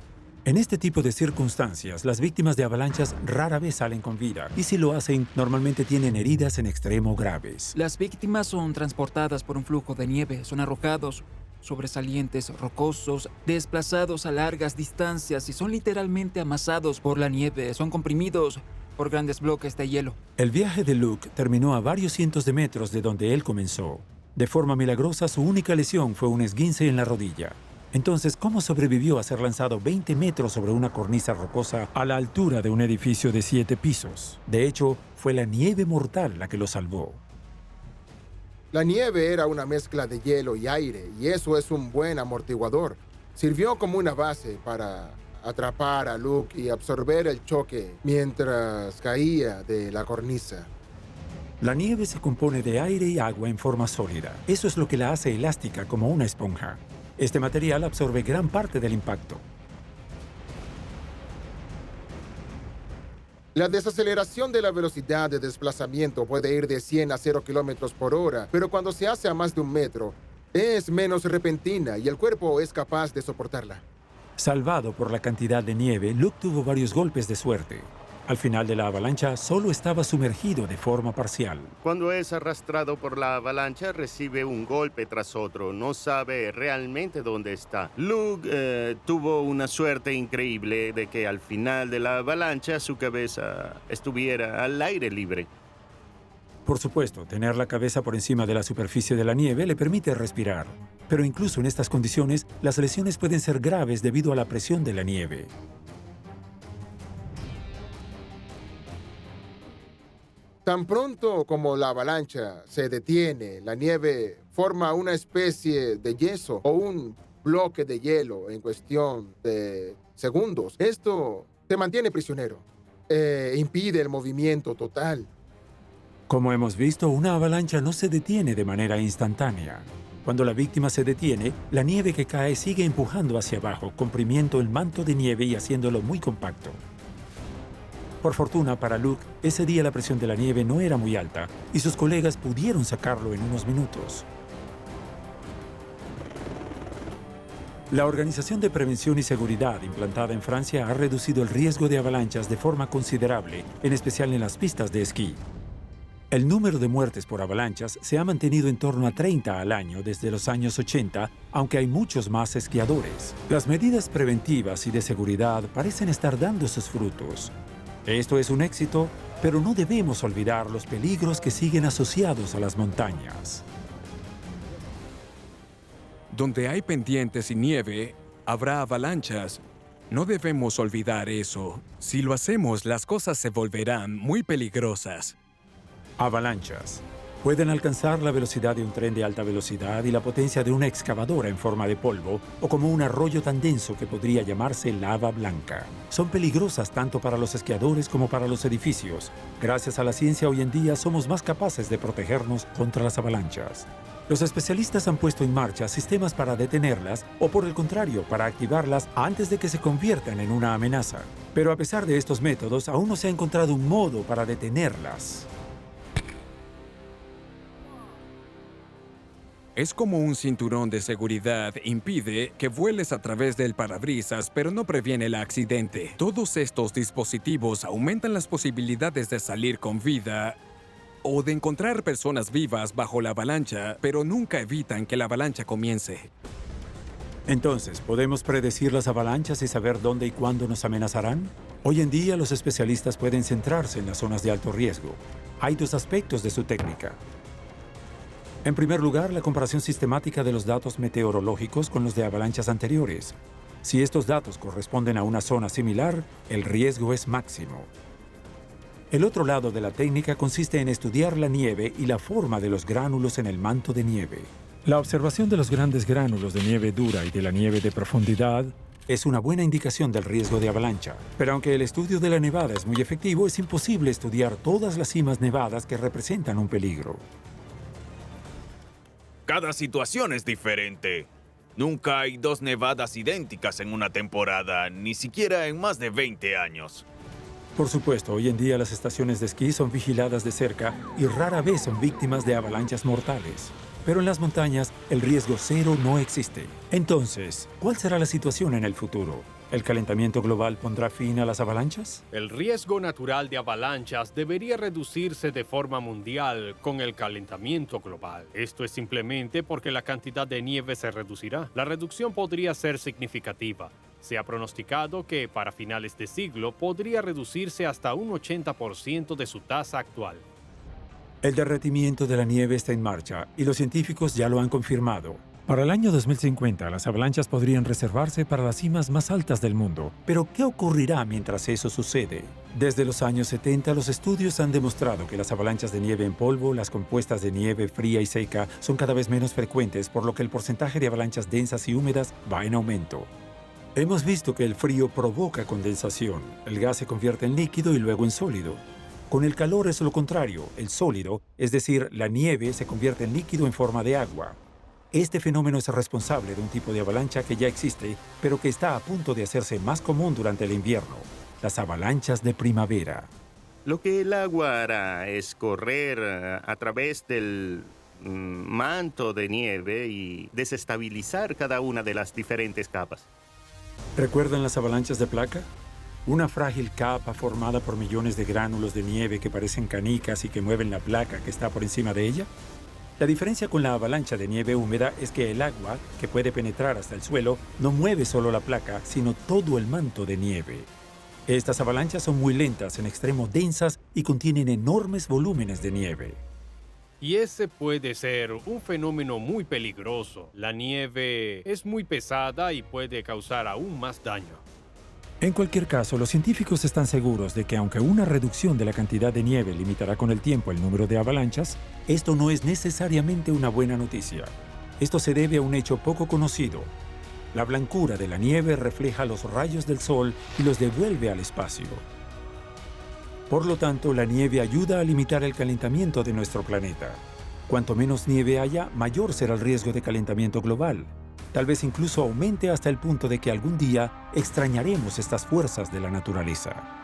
En este tipo de circunstancias, las víctimas de avalanchas rara vez salen con vida. Y si lo hacen, normalmente tienen heridas en extremo graves. Las víctimas son transportadas por un flujo de nieve, son arrojados sobre salientes rocosos, desplazados a largas distancias y son literalmente amasados por la nieve, son comprimidos por grandes bloques de hielo. El viaje de Luke terminó a varios cientos de metros de donde él comenzó. De forma milagrosa, su única lesión fue un esguince en la rodilla. Entonces, ¿cómo sobrevivió a ser lanzado 20 metros sobre una cornisa rocosa a la altura de un edificio de 7 pisos? De hecho, fue la nieve mortal la que lo salvó. La nieve era una mezcla de hielo y aire, y eso es un buen amortiguador. Sirvió como una base para atrapar a Luke y absorber el choque mientras caía de la cornisa. La nieve se compone de aire y agua en forma sólida. Eso es lo que la hace elástica como una esponja. Este material absorbe gran parte del impacto. La desaceleración de la velocidad de desplazamiento puede ir de 100 a 0 kilómetros por hora, pero cuando se hace a más de 1 metro, es menos repentina y el cuerpo es capaz de soportarla. Salvado por la cantidad de nieve, Luke tuvo varios golpes de suerte. Al final de la avalancha, solo estaba sumergido de forma parcial. Cuando es arrastrado por la avalancha, recibe un golpe tras otro. No sabe realmente dónde está. Luke tuvo una suerte increíble de que al final de la avalancha su cabeza estuviera al aire libre. Por supuesto, tener la cabeza por encima de la superficie de la nieve le permite respirar. Pero incluso en estas condiciones, las lesiones pueden ser graves debido a la presión de la nieve. Tan pronto como la avalancha se detiene, la nieve forma una especie de yeso o un bloque de hielo en cuestión de segundos. Esto te mantiene prisionero. Impide el movimiento total. Como hemos visto, una avalancha no se detiene de manera instantánea. Cuando la víctima se detiene, la nieve que cae sigue empujando hacia abajo, comprimiendo el manto de nieve y haciéndolo muy compacto. Por fortuna para Luke, ese día la presión de la nieve no era muy alta y sus colegas pudieron sacarlo en unos minutos. La Organización de Prevención y Seguridad implantada en Francia ha reducido el riesgo de avalanchas de forma considerable, en especial en las pistas de esquí. El número de muertes por avalanchas se ha mantenido en torno a 30 al año desde los años 80, aunque hay muchos más esquiadores. Las medidas preventivas y de seguridad parecen estar dando sus frutos. Esto es un éxito, pero no debemos olvidar los peligros que siguen asociados a las montañas. Donde hay pendientes y nieve, habrá avalanchas. No debemos olvidar eso. Si lo hacemos, las cosas se volverán muy peligrosas. Avalanchas. Pueden alcanzar la velocidad de un tren de alta velocidad y la potencia de una excavadora en forma de polvo o como un arroyo tan denso que podría llamarse lava blanca. Son peligrosas tanto para los esquiadores como para los edificios. Gracias a la ciencia hoy en día somos más capaces de protegernos contra las avalanchas. Los especialistas han puesto en marcha sistemas para detenerlas o por el contrario, para activarlas antes de que se conviertan en una amenaza. Pero a pesar de estos métodos, aún no se ha encontrado un modo para detenerlas. Es como un cinturón de seguridad, impide que vueles a través del parabrisas, pero no previene el accidente. Todos estos dispositivos aumentan las posibilidades de salir con vida o de encontrar personas vivas bajo la avalancha, pero nunca evitan que la avalancha comience. Entonces, ¿podemos predecir las avalanchas y saber dónde y cuándo nos amenazarán? Hoy en día, los especialistas pueden centrarse en las zonas de alto riesgo. Hay dos aspectos de su técnica. En primer lugar, la comparación sistemática de los datos meteorológicos con los de avalanchas anteriores. Si estos datos corresponden a una zona similar, el riesgo es máximo. El otro lado de la técnica consiste en estudiar la nieve y la forma de los gránulos en el manto de nieve. La observación de los grandes gránulos de nieve dura y de la nieve de profundidad es una buena indicación del riesgo de avalancha. Pero aunque el estudio de la nevada es muy efectivo, es imposible estudiar todas las cimas nevadas que representan un peligro. Cada situación es diferente. Nunca hay dos nevadas idénticas en una temporada, ni siquiera en más de 20 años. Por supuesto, hoy en día las estaciones de esquí son vigiladas de cerca y rara vez son víctimas de avalanchas mortales. Pero en las montañas, el riesgo cero no existe. Entonces, ¿cuál será la situación en el futuro? ¿El calentamiento global pondrá fin a las avalanchas? El riesgo natural de avalanchas debería reducirse de forma mundial con el calentamiento global. Esto es simplemente porque la cantidad de nieve se reducirá. La reducción podría ser significativa. Se ha pronosticado que para finales de siglo podría reducirse hasta un 80% de su tasa actual. El derretimiento de la nieve está en marcha y los científicos ya lo han confirmado. Para el año 2050, las avalanchas podrían reservarse para las cimas más altas del mundo. Pero, ¿qué ocurrirá mientras eso sucede? Desde los años 70, los estudios han demostrado que las avalanchas de nieve en polvo, las compuestas de nieve fría y seca, son cada vez menos frecuentes, por lo que el porcentaje de avalanchas densas y húmedas va en aumento. Hemos visto que el frío provoca condensación. El gas se convierte en líquido y luego en sólido. Con el calor es lo contrario. El sólido, es decir, la nieve, se convierte en líquido en forma de agua. Este fenómeno es responsable de un tipo de avalancha que ya existe, pero que está a punto de hacerse más común durante el invierno: las avalanchas de primavera. Lo que el agua hará es correr a través del manto de nieve y desestabilizar cada una de las diferentes capas. ¿Recuerdan las avalanchas de placa? Una frágil capa formada por millones de gránulos de nieve que parecen canicas y que mueven la placa que está por encima de ella. La diferencia con la avalancha de nieve húmeda es que el agua, que puede penetrar hasta el suelo, no mueve solo la placa, sino todo el manto de nieve. Estas avalanchas son muy lentas, en extremo densas y contienen enormes volúmenes de nieve. Y ese puede ser un fenómeno muy peligroso. La nieve es muy pesada y puede causar aún más daño. En cualquier caso, los científicos están seguros de que aunque una reducción de la cantidad de nieve limitará con el tiempo el número de avalanchas, esto no es necesariamente una buena noticia. Esto se debe a un hecho poco conocido. La blancura de la nieve refleja los rayos del sol y los devuelve al espacio. Por lo tanto, la nieve ayuda a limitar el calentamiento de nuestro planeta. Cuanto menos nieve haya, mayor será el riesgo de calentamiento global. Tal vez incluso aumente hasta el punto de que algún día extrañaremos estas fuerzas de la naturaleza.